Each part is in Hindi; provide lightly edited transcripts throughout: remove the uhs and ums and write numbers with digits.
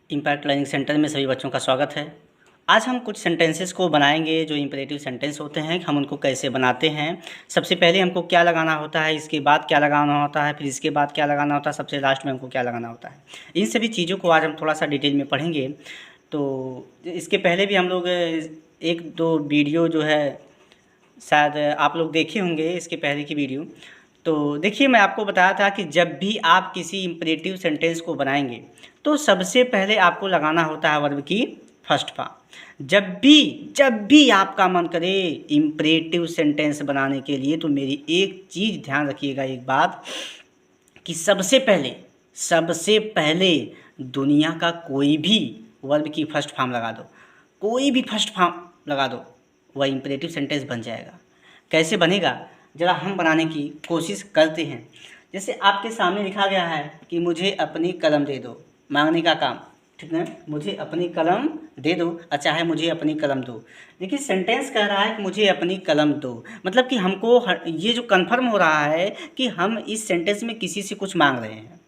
इम्पैक्ट लर्निंग सेंटर में सभी बच्चों का स्वागत है। आज हम कुछ सेंटेंसेस को बनाएंगे जो इम्परेटिव सेंटेंस होते हैं, हम उनको कैसे बनाते हैं। सबसे पहले हमको क्या लगाना होता है, इसके बाद क्या लगाना होता है, फिर इसके बाद क्या लगाना होता है, सबसे लास्ट में हमको क्या लगाना होता है। इन सभी चीज़ों को आज हम थोड़ा सा डिटेल में पढ़ेंगे। तो इसके पहले भी हम लोग एक दो वीडियो जो है शायद आप लोग देखे होंगे, इसके पहले की वीडियो। तो देखिए, मैं आपको बताया था कि जब भी आप किसी इम्परेटिव सेंटेंस को बनाएंगे तो सबसे पहले आपको लगाना होता है वर्ब की फर्स्ट फॉर्म। जब भी आपका मन करे इम्परेटिव सेंटेंस बनाने के लिए, तो मेरी एक चीज़ ध्यान रखिएगा, एक बात, कि सबसे पहले दुनिया का कोई भी वर्ब की फर्स्ट फॉर्म लगा दो, कोई भी फर्स्ट फॉर्म लगा दो, वह इम्परेटिव सेंटेंस बन जाएगा। कैसे बनेगा, ज़रा हम बनाने की कोशिश करते हैं। जैसे आपके सामने लिखा गया है कि मुझे अपनी कलम दे दो, मांगने का काम, ठीक है। मुझे अपनी कलम दे दो, अच्छा है, मुझे अपनी कलम दो। देखिए, सेंटेंस कह रहा है कि मुझे अपनी कलम दो, मतलब कि हमको ये जो कंफर्म हो रहा है कि हम इस सेंटेंस में किसी से कुछ मांग रहे हैं।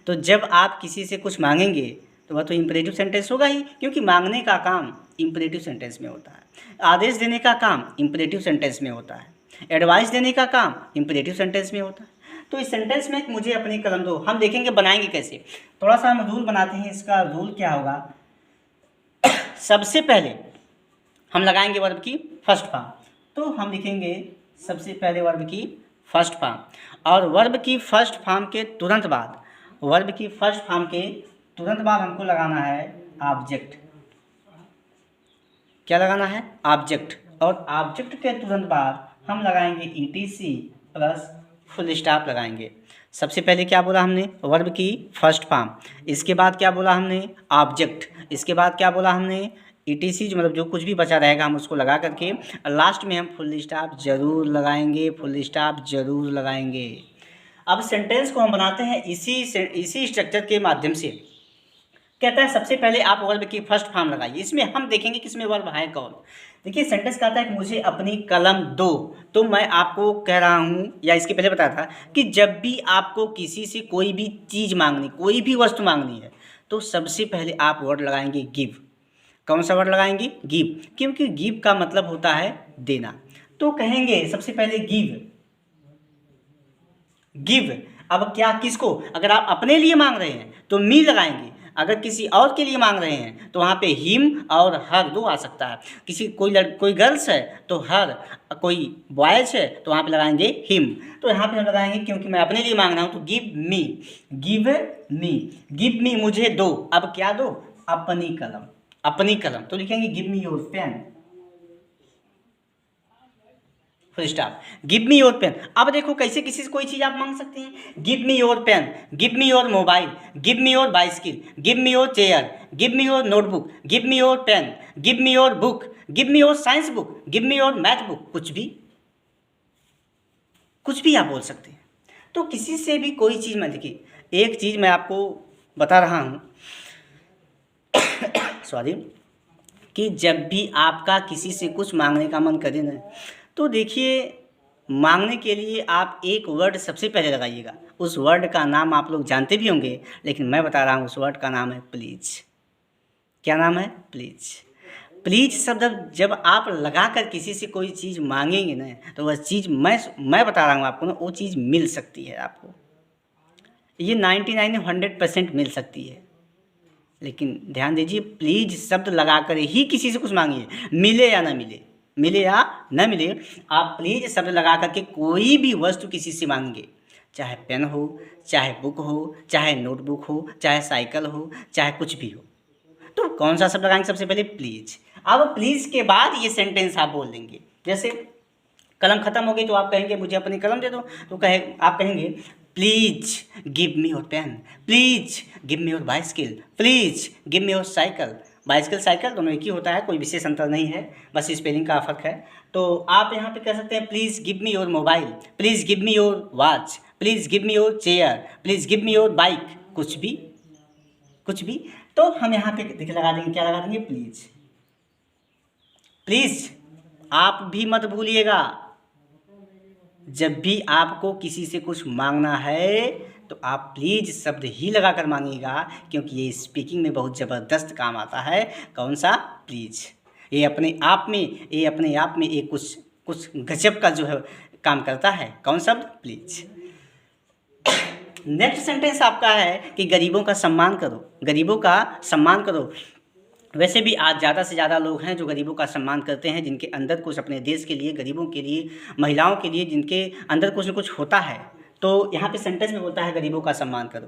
तो जब आप किसी से कुछ मांगेंगे तो वह तो इम्परेटिव सेंटेंस होगा ही, क्योंकि मांगने का काम इम्परेटिव सेंटेंस में होता है, आदेश देने का काम इम्परेटिव सेंटेंस में होता है, एडवाइस देने का काम इम्परेटिव सेंटेंस में होता है। तो इस सेंटेंस में मुझे अपनी कलम दो, हम देखेंगे बनाएंगे कैसे। थोड़ा सा हम रूल बनाते हैं। इसका रूल क्या होगा, सबसे पहले हम लगाएंगे वर्ब की फर्स्ट फॉर्म। तो हम लिखेंगे सबसे पहले वर्ब की फर्स्ट फॉर्म, और वर्ब की फर्स्ट फॉर्म के तुरंत बाद, हमको लगाना है ऑब्जेक्ट। क्या लगाना है, ऑब्जेक्ट। और ऑब्जेक्ट के तुरंत बाद हम लगाएंगे ईटीसी प्लस फुल स्टॉप लगाएंगे। सबसे पहले क्या बोला हमने, वर्ब की फर्स्ट फॉर्म, इसके बाद क्या बोला हमने, ऑब्जेक्ट, इसके बाद क्या बोला हमने, ईटीसी, जो मतलब जो कुछ भी बचा रहेगा हम उसको लगा करके लास्ट में हम फुल स्टॉप जरूर लगाएंगे, अब सेंटेंस को हम बनाते हैं इसी स्ट्रक्चर के माध्यम से। कहता है सबसे पहले आप वर्ब की फर्स्ट फॉर्म लगाइए। इसमें हम देखेंगे किसमें वर्ब है कौन। देखिए, सेंटेंस कहता है कि मुझे अपनी कलम दो। तो मैं आपको कह रहा हूँ, या इसके पहले बताया था, कि जब भी आपको किसी से कोई भी चीज़ मांगनी, कोई भी वस्तु मांगनी है, तो सबसे पहले आप वर्ड लगाएंगे गिव। कौन सा वर्ड लगाएंगे, गिव, क्योंकि गिव का मतलब होता है देना। तो कहेंगे सबसे पहले गिव। अब क्या, किसको, अगर आप अपने लिए मांग रहे हैं तो मी लगाएंगे, अगर किसी और के लिए मांग रहे हैं तो वहाँ पे हिम और हर दो आ सकता है। कोई गर्ल्स है तो हर, कोई बॉयज है तो वहाँ पे लगाएंगे हिम। तो यहाँ पे हम लगाएंगे, क्योंकि मैं अपने लिए मांग रहा हूँ, तो गिव मी, मुझे दो। अब क्या दो, अपनी कलम। तो लिखेंगे give me your pen, full stop, give me your pen. अब देखो कैसे किसी से कोई चीज़ आप मांग सकते हैं, give me your pen, give me your mobile, give me your bicycle, give me your chair, give me your notebook, give me your pen, give me your book, give me your science book, give me your math book, कुछ भी आप बोल सकते हैं। तो किसी से भी कोई चीज़ में, देखिए एक चीज़ मैं आपको बता रहा हूँ सॉरी, कि जब भी आपका किसी से कुछ मांगने का मन करे ना, तो देखिए, मांगने के लिए आप एक वर्ड सबसे पहले लगाइएगा। उस वर्ड का नाम आप लोग जानते भी होंगे, लेकिन मैं बता रहा हूँ, उस वर्ड का नाम है प्लीज। क्या नाम है, प्लीज शब्द जब आप लगा कर किसी से कोई चीज़ मांगेंगे ना, तो वह चीज़ मैं बता रहा हूँ आपको ना, वो चीज़ मिल सकती है आपको। ये 99-100% मिल सकती है। लेकिन ध्यान दीजिए, प्लीज शब्द लगा कर ही किसी से कुछ मांगिए, मिले या ना मिले, आप प्लीज शब्द लगा करके कोई भी वस्तु किसी से मांगेंगे, चाहे पेन हो, चाहे बुक हो, चाहे नोटबुक हो, चाहे साइकिल हो, चाहे कुछ भी हो। तो कौन सा शब्द लगाएंगे, सबसे पहले प्लीज। अब प्लीज के बाद ये सेंटेंस आप बोल देंगे। जैसे कलम खत्म हो गई तो आप कहेंगे मुझे अपनी कलम दे दो, तो आप कहेंगे please give me your pen, please give me your bicycle, please give me your cycle. Bicycle cycle दोनों एक ही होता है, कोई विशेष अंतर नहीं है, बस स्पेलिंग का फर्क है। तो आप यहाँ पे कह सकते हैं please give me your mobile, please give me your watch, please give me your chair, please give me your bike, कुछ भी। तो हम यहाँ पे देखिए लगा देंगे, क्या लगा देंगे, प्लीज। आप भी मत भूलिएगा, जब भी आपको किसी से कुछ मांगना है तो आप प्लीज़ शब्द ही लगा कर मांगिएगा, क्योंकि ये स्पीकिंग में बहुत ज़बरदस्त काम आता है। कौन सा? प्लीज़। ये अपने आप में एक कुछ गजब का जो है काम करता है। कौन शब्द? प्लीज़। नेक्स्ट सेंटेंस आपका है कि गरीबों का सम्मान करो, गरीबों का सम्मान करो। वैसे भी आज ज़्यादा से ज़्यादा लोग हैं जो गरीबों का सम्मान करते हैं, जिनके अंदर कुछ अपने देश के लिए, गरीबों के लिए, महिलाओं के लिए, जिनके अंदर कुछ न कुछ होता है। तो यहाँ पे सेंटेंस में बोलता है गरीबों का सम्मान करो।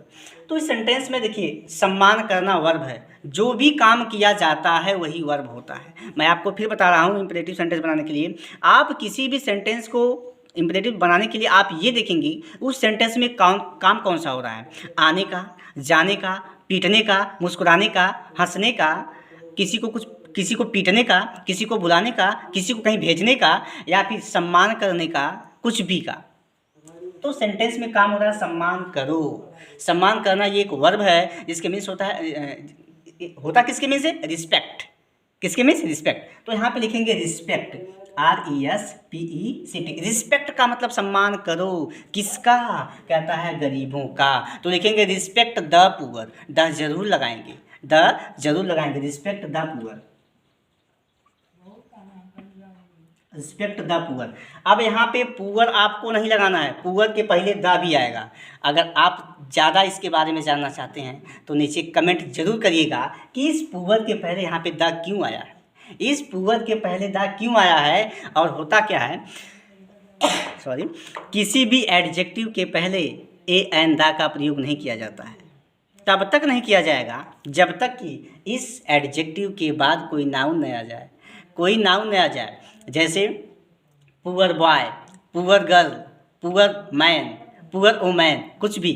तो इस सेंटेंस में देखिए, सम्मान करना वर्ब है, जो भी काम किया जाता है वही वर्ब होता है। मैं आपको फिर बता रहा हूँ, इंपरेटिव सेंटेंस बनाने के लिए आप किसी भी सेंटेंस को इंपरेटिव बनाने के लिए आप ये देखेंगे उस सेंटेंस में काम कौन सा हो रहा है। आने का, जाने का, पीटने का, मुस्कुराने का, हंसने का, किसी को पीटने का, किसी को बुलाने का, किसी को कहीं भेजने का, या फिर सम्मान करने का, कुछ भी का। तो सेंटेंस में काम हो रहा है सम्मान करो। सम्मान करना ये एक वर्ब है जिसके मीन्स होता किसके मीन्स है? रिस्पेक्ट। किसके मीन्स? रिस्पेक्ट। तो यहाँ पे लिखेंगे रिस्पेक्ट, RESPECT। रिस्पेक्ट का मतलब सम्मान करो। किसका? कहता है गरीबों का। तो लिखेंगे रिस्पेक्ट द पुअर। द जरूर लगाएंगे, respect the poor, respect the poor. अब यहाँ पे पुअर आपको नहीं लगाना है, पुअर के पहले द भी आएगा। अगर आप ज़्यादा इसके बारे में जानना चाहते हैं तो नीचे कमेंट जरूर करिएगा कि इस पुअर के पहले यहाँ पे द क्यों आया है, इस पुअर के पहले द क्यों आया है, और होता क्या है। सॉरी, किसी भी एडजेक्टिव के पहले ए एंड द का प्रयोग नहीं किया जाता है। तब तक नहीं किया जाएगा जब तक कि इस एडजेक्टिव के बाद कोई नाउन न आ जाए, कोई नाउन न आ जाए। जैसे poor boy, poor girl, poor man, poor women, कुछ भी,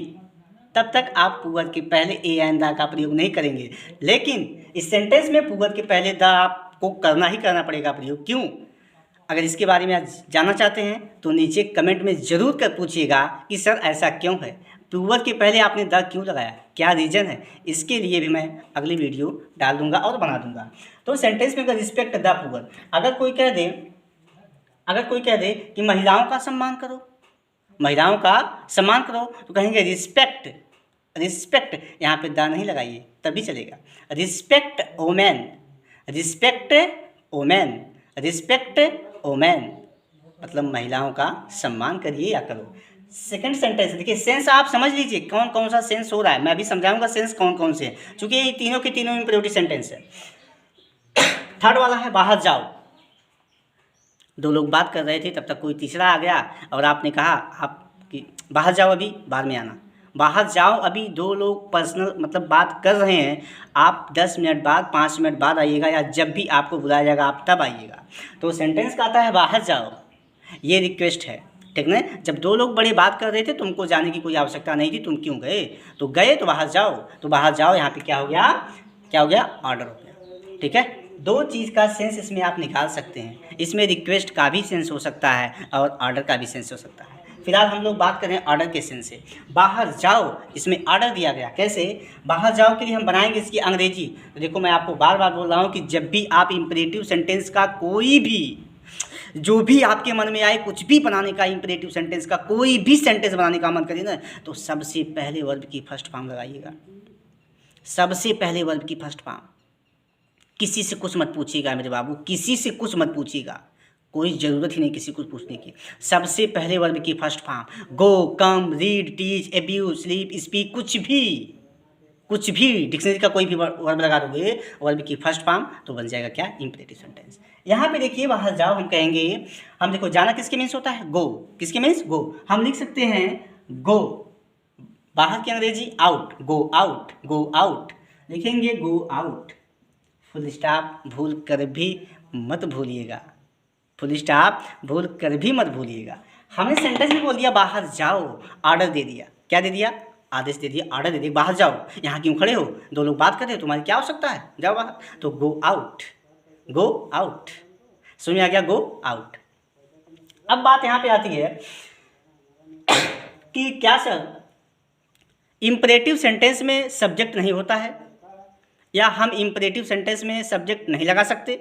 तब तक आप पुअर के पहले ए एंड द का प्रयोग नहीं करेंगे। लेकिन इस सेंटेंस में पुअर के पहले द आपको करना ही करना पड़ेगा प्रयोग। क्यों? अगर इसके बारे में आज जानना चाहते हैं तो नीचे कमेंट में ज़रूर कर पूछिएगा कि सर ऐसा क्यों है, पुअर के पहले आपने द क्यों लगाया, क्या रीज़न है। इसके लिए भी मैं अगली वीडियो डाल दूंगा और बना दूंगा। तो सेंटेंस में अगर रिस्पेक्ट द पुअर, अगर कोई कह दे कि महिलाओं का सम्मान करो, महिलाओं का सम्मान करो, तो कहेंगे रिस्पेक्ट, यहाँ पे द नहीं लगाइए तभी चलेगा। रिस्पेक्ट वुमेन, मतलब महिलाओं का सम्मान करिए या करो। सेकंड सेंटेंस देखिए, सेंस आप समझ लीजिए कौन कौन सा सेंस हो रहा है, मैं अभी समझाऊंगा सेंस कौन कौन से हैं, क्योंकि ये तीनों के तीनों इंपरेटिव सेंटेंस है। थर्ड वाला है बाहर जाओ। दो लोग बात कर रहे थे, तब तक कोई तीसरा आ गया और आपने कहा आप कि बाहर जाओ, अभी बाद में आना। बाहर जाओ, अभी दो लोग पर्सनल मतलब बात कर रहे हैं, आप 10 मिनट बाद, 5 मिनट बाद आइएगा, या जब भी आपको बुलाया जाएगा आप तब आइएगा। तो सेंटेंस का आता है बाहर जाओ, ये रिक्वेस्ट है, ठीक ना। जब दो लोग बड़े बात कर रहे थे, तुमको जाने की कोई आवश्यकता नहीं थी, तुम क्यों गए, तो गए तो बाहर जाओ। तो बाहर जाओ यहाँ पे क्या हो गया, ऑर्डर हो गया, ठीक है। दो चीज़ का सेंस इसमें आप निकाल सकते हैं, इसमें रिक्वेस्ट का भी सेंस हो सकता है और ऑर्डर का भी सेंस हो सकता है। फिलहाल हम लोग बात करें ऑर्डर के सेंस से। बाहर जाओ, इसमें ऑर्डर दिया गया, कैसे? बाहर जाओ के लिए हम बनाएंगे इसकी अंग्रेजी। तो देखो, मैं आपको बार बार बोल रहा हूँ कि जब भी आप इंपरेटिव सेंटेंस का कोई भी, जो भी आपके मन में आए, कुछ भी बनाने का, इंपरेटिव सेंटेंस का कोई भी सेंटेंस बनाने का मन करे ना, तो सबसे पहले वर्ब की फर्स्ट फॉर्म लगाइएगा, सबसे पहले वर्ब की फर्स्ट फॉर्म। किसी से कुछ मत पूछिएगा मेरे बाबू, किसी से कुछ मत पूछिएगा, कोई ज़रूरत ही नहीं किसी को पूछने की। सबसे पहले वर्ब की first form, go, come, read, teach, abuse, sleep, speak, कुछ भी डिक्शनरी का कोई भी वर्ब लगा दोगे वर्ब की फर्स्ट फॉर्म, तो बन जाएगा क्या, इंपरेटिव सेंटेंस। यहाँ पे देखिए बाहर जाओ, हम कहेंगे, हम देखो जाना किसके मीन्स होता है, गो, किसके मीन्स, गो। हम लिख सकते हैं गो, बाहर की अंग्रेजी आउट, गो आउट, लिखेंगे गो आउट, फुल स्टॉप भूल कर भी मत भूलिएगा, हमने सेंटेंस में बोल दिया बाहर जाओ, ऑर्डर दे दिया, क्या दे दिया, आदेश दे दिया, ऑर्डर दे दिया, बाहर जाओ। यहाँ क्यों खड़े हो, दो लोग बात कर रहे हो, तुम्हारी क्या आवश्यकता है, जाओ बाहर। तो गो आउट, समझ में आ गया, गो आउट। अब बात यहाँ पे आती है कि क्या सर इंपरेटिव सेंटेंस में सब्जेक्ट नहीं होता है, या हम इंपरेटिव सेंटेंस में सब्जेक्ट नहीं लगा सकते।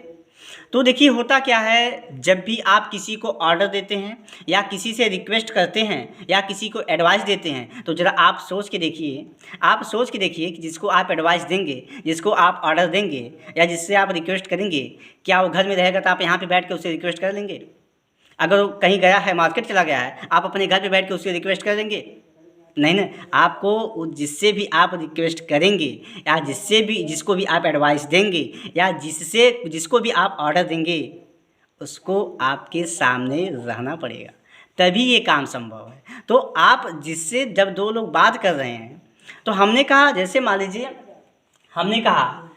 तो देखिए होता क्या है, जब भी आप किसी को ऑर्डर देते हैं या किसी से रिक्वेस्ट करते हैं या किसी को एडवाइस देते हैं, तो ज़रा आप सोच के देखिए, कि जिसको आप एडवाइस देंगे, जिसको आप ऑर्डर देंगे या जिससे आप रिक्वेस्ट करेंगे, क्या वो घर में रहेगा तो आप यहाँ पे बैठ के उससे रिक्वेस्ट कर लेंगे? अगर वो कहीं गया है, मार्केट चला गया है, आप अपने घर पे बैठ के उससे रिक्वेस्ट कर लेंगे? नहीं ना। आपको जिससे भी आप रिक्वेस्ट करेंगे या जिसको भी आप एडवाइस देंगे या जिसको भी आप ऑर्डर देंगे, उसको आपके सामने रहना पड़ेगा, तभी ये काम संभव है। तो आप जिससे जब दो लोग बात कर रहे हैं, तो हमने कहा, जैसे मान लीजिए हमने कहा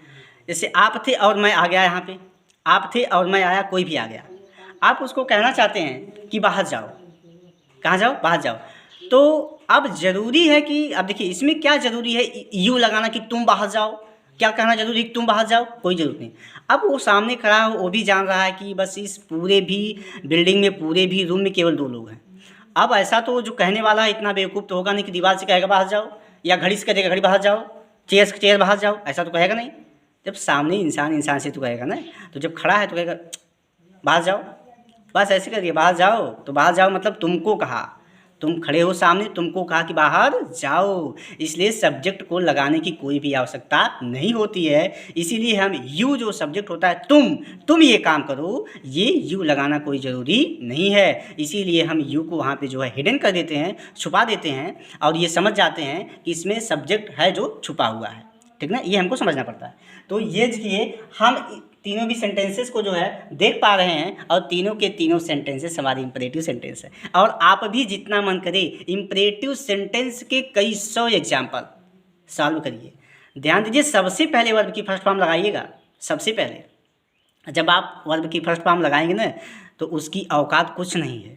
जैसे आप थे और मैं आ गया यहाँ पे, आप थे और मैं आया, कोई भी आ गया, आप उसको कहना चाहते हैं कि बाहर जाओ। कहाँ जाओ? बाहर जाओ। तो अब ज़रूरी है कि, अब देखिए इसमें क्या ज़रूरी है यू लगाना कि तुम बाहर जाओ? क्या कहना ज़रूरी है कि तुम बाहर जाओ? कोई ज़रूरत नहीं। अब वो सामने खड़ा है, वो भी जान रहा है कि बस इस पूरे भी बिल्डिंग में, पूरे भी रूम में केवल 2 लोग हैं। अब ऐसा तो जो कहने वाला है इतना बेवकूफ़ तो होगा नहीं कि दीवार से कहेगा बाहर जाओ, या घड़ी से कहेगा घड़ी बाहर जाओ, चेयर से चेयर बाहर जाओ, ऐसा तो कहेगा नहीं। जब सामने इंसान से तो कहेगा ना, तो जब खड़ा है तो कहेगा बाहर जाओ, बस ऐसे करिए, बाहर जाओ। तो बाहर जाओ मतलब तुमको कहा, तुम खड़े हो सामने, तुमको कहा कि बाहर जाओ, इसलिए सब्जेक्ट को लगाने की कोई भी आवश्यकता नहीं होती है। इसीलिए हम यू जो सब्जेक्ट होता है, तुम ये काम करो, ये यू लगाना कोई ज़रूरी नहीं है। इसीलिए हम यू को वहाँ पे जो है हिडन कर देते हैं, छुपा देते हैं, और ये समझ जाते हैं कि इसमें सब्जेक्ट है जो छुपा हुआ है। ठीक ना, ये हमको समझना पड़ता है। तो ये देखिए हम तीनों भी सेंटेंसेस को जो है देख पा रहे हैं, और तीनों के तीनों सेंटेंसेस हमारे इंपरेटिव सेंटेंस है। और आप भी जितना मन करे इंपरेटिव सेंटेंस के कई 100 एग्जाम्पल सॉल्व करिए। ध्यान दीजिए, सबसे पहले वर्ब की फर्स्ट फॉर्म लगाइएगा। सबसे पहले जब आप वर्ब की फर्स्ट फॉर्म लगाएंगे ना, तो उसकी औकात कुछ नहीं है,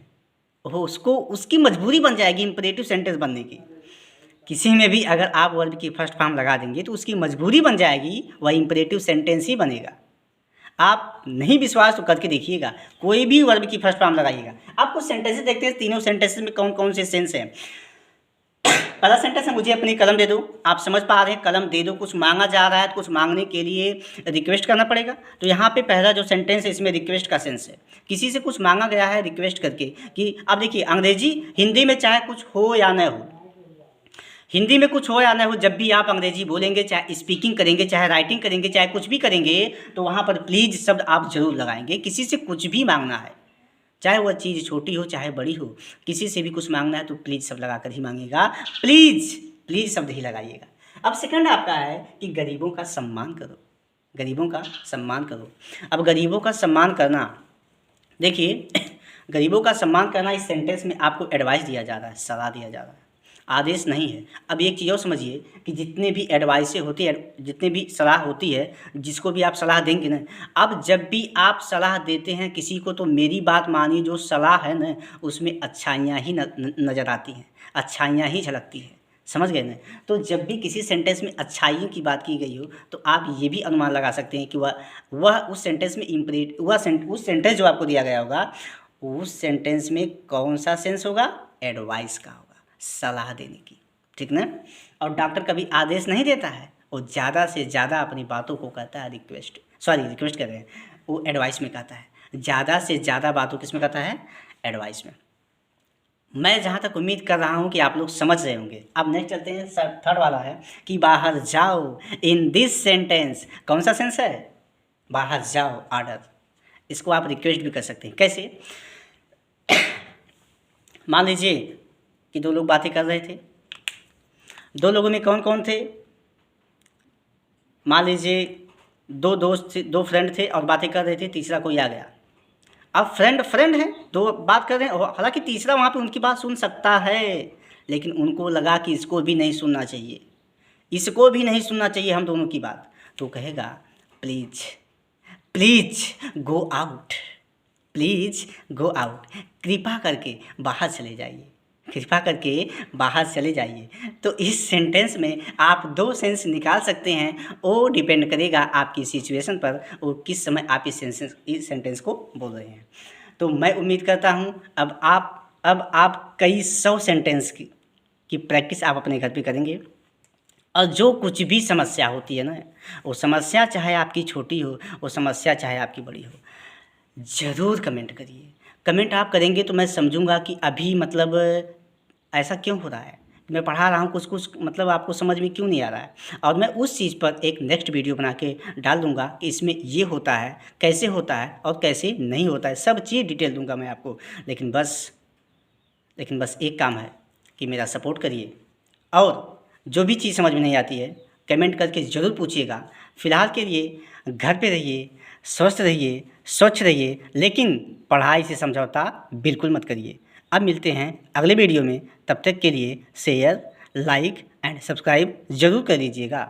वो उसकी मजबूरी बन जाएगी इंपरेटिव सेंटेंस बनने की। किसी में भी अगर आप वर्ब की फर्स्ट फॉर्म लगा देंगे तो उसकी मजबूरी बन जाएगी, वह इंपरेटिव सेंटेंस ही बनेगा। आप नहीं विश्वास तो करके देखिएगा, कोई भी वर्ब की फर्स्ट फॉर्म लगाइएगा। आप कुछ सेंटेंसेस देखते हैं, तीनों सेंटेंसेस में कौन कौन से सेंस हैं। पहला सेंटेंस है, मुझे अपनी कलम दे दो। आप समझ पा रहे हैं, कलम दे दो, कुछ मांगा जा रहा है, तो कुछ मांगने के लिए रिक्वेस्ट करना पड़ेगा। तो यहाँ पे पहला जो सेंटेंस है, इसमें रिक्वेस्ट का सेंस है, किसी से कुछ मांगा गया है रिक्वेस्ट करके कि, अब देखिए अंग्रेजी हिंदी में चाहे कुछ हो या न हो, हिंदी में कुछ हो या ना हो, जब भी आप अंग्रेजी बोलेंगे, चाहे स्पीकिंग करेंगे, चाहे राइटिंग करेंगे, चाहे कुछ भी करेंगे, तो वहाँ पर प्लीज़ शब्द आप जरूर लगाएंगे। किसी से कुछ भी मांगना है, चाहे वह चीज़ छोटी हो चाहे बड़ी हो, किसी से भी कुछ मांगना है तो प्लीज़ शब्द लगा कर ही मांगेगा। प्लीज़ शब्द ही लगाइएगा। अब सेकंड आपका है कि गरीबों का सम्मान करो। गरीबों का सम्मान करो। अब गरीबों का सम्मान करना, देखिए गरीबों का सम्मान करना, इस सेंटेंस में आपको एडवाइस दिया जा रहा है, सलाह दिया जा रहा है, आदेश नहीं है। अब एक चीज़ और समझिए कि जितने भी एडवाइसें होती है, जितने भी सलाह होती है, जिसको भी आप सलाह देंगे ना, अब जब भी आप सलाह देते हैं किसी को, तो मेरी बात मानिए, जो सलाह है ना उसमें अच्छाइयाँ ही नज़र आती हैं, अच्छाइयाँ ही झलकती हैं। समझ गए ना। तो जब भी किसी सेंटेंस में अच्छाइयों की बात की गई हो, तो आप ये भी अनुमान लगा सकते हैं कि वह उस सेंटेंस में उस सेंटेंस जो आपको दिया गया होगा, उस सेंटेंस में कौन सा सेंस होगा? एडवाइस का होगा, सलाह देने की। ठीक ना। और डॉक्टर कभी आदेश नहीं देता है, वो ज़्यादा से ज़्यादा अपनी बातों को कहता है रिक्वेस्ट कर रहे हैं, वो एडवाइस में कहता है। ज़्यादा से ज़्यादा बातों किस में कहता है? एडवाइस में। मैं जहाँ तक उम्मीद कर रहा हूँ कि आप लोग समझ रहे होंगे। अब नेक्स्ट चलते हैं, थर्ड वाला है कि बाहर जाओ। इन दिस सेंटेंस, कौन सा सेंस है? बाहर जाओ, ऑर्डर। इसको आप रिक्वेस्ट भी कर सकते हैं। कैसे? मान लीजिए कि 2 लोग बातें कर रहे थे, 2 लोगों में कौन कौन थे? मान लीजिए 2 दोस्त थे, 2 फ्रेंड थे और बातें कर रहे थे, तीसरा कोई आ गया। अब फ्रेंड है, 2 बात कर रहे हैं, हालांकि तीसरा वहाँ पे उनकी बात सुन सकता है, लेकिन उनको लगा कि इसको भी नहीं सुनना चाहिए, हम दोनों की बात। तो कहेगा प्लीज़ गो आउट, कृपा करके बाहर चले जाइए। तो इस सेंटेंस में आप 2 सेंस निकाल सकते हैं, वो डिपेंड करेगा आपकी सिचुएशन पर और किस समय आप इस सेंटेंस को बोल रहे हैं। तो मैं उम्मीद करता हूँ अब आप कई 100 सेंटेंस की प्रैक्टिस आप अपने घर पे करेंगे, और जो कुछ भी समस्या होती है ना, वो समस्या चाहे आपकी छोटी हो, वो समस्या चाहे आपकी बड़ी हो, ज़रूर कमेंट करिए। कमेंट आप करेंगे तो मैं समझूंगा कि अभी मतलब ऐसा क्यों हो रहा है, मैं पढ़ा रहा हूँ कुछ कुछ मतलब आपको समझ में क्यों नहीं आ रहा है, और मैं उस चीज़ पर एक नेक्स्ट वीडियो बना के डाल दूंगा कि इसमें ये होता है, कैसे होता है और कैसे नहीं होता है, सब चीज़ डिटेल दूंगा मैं आपको। लेकिन बस एक काम है कि मेरा सपोर्ट करिए, और जो भी चीज़ समझ में नहीं आती है कमेंट करके ज़रूर पूछिएगा। फ़िलहाल के लिए घर पे रहिए, स्वस्थ रहिए, स्वच्छ रहिए, लेकिन पढ़ाई से समझौता बिल्कुल मत करिए। अब मिलते हैं अगले वीडियो में, तब तक के लिए शेयर, लाइक एंड सब्सक्राइब ज़रूर कर लीजिएगा।